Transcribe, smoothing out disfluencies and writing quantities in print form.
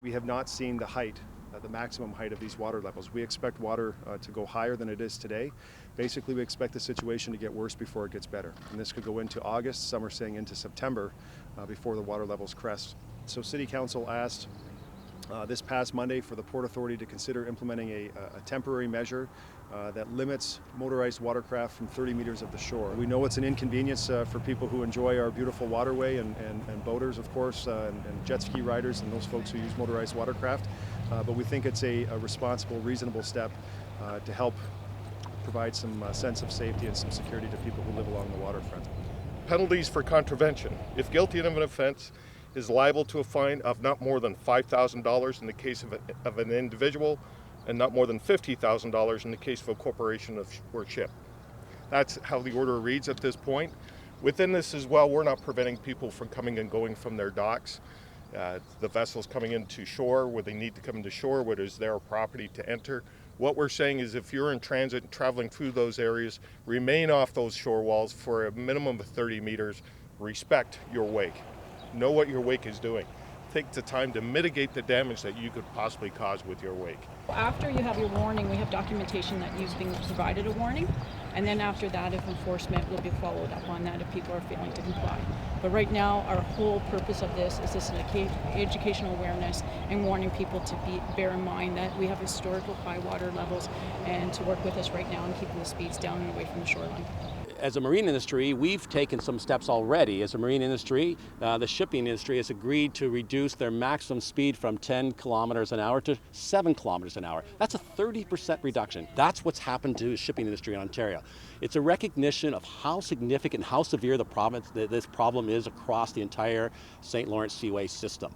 We have not seen the height, the maximum height of these water levels. We expect water to go higher than it is today. Basically, we expect the situation to get worse before it gets better. And this could go into August, some are saying into September, before the water levels crest. So City Council asked this past Monday for the Port Authority to consider implementing a temporary measure that limits motorized watercraft from 30 meters of the shore. We know it's an inconvenience for people who enjoy our beautiful waterway and boaters, of course, and jet ski riders and those folks who use motorized watercraft, but we think it's a responsible, reasonable step to help provide some sense of safety and some security to people who live along the waterfront. Penalties for contravention. If guilty of an offense, is liable to a fine of not more than $5,000 in the case of an individual, and not more than $50,000 in the case of a corporation or ship. That's how the order reads at this point. Within this as well, we're not preventing people from coming and going from their docks. The vessels coming into shore where they need to come into shore, where it is their property to enter. What we're saying is if you're in transit and traveling through those areas, remain off those shore walls for a minimum of 30 meters. Respect your wake. Know what your wake is doing. Take the time to mitigate the damage that you could possibly cause with your wake. After you have your warning, we have documentation that you've been provided a warning, and then after that, if enforcement will be followed up on that if people are failing to comply. But right now, our whole purpose of this is this educational awareness and warning people to bear in mind that we have historical high water levels and to work with us right now in keeping the speeds down and away from the shoreline. As a marine industry, we've taken some steps already. As a marine industry, the shipping industry has agreed to reduce their maximum speed from 10 kilometers an hour to 7 kilometers an hour. That's a 30% reduction. That's what's happened to the shipping industry in Ontario. It's a recognition of how significant, how severe this problem is across the entire St. Lawrence Seaway system.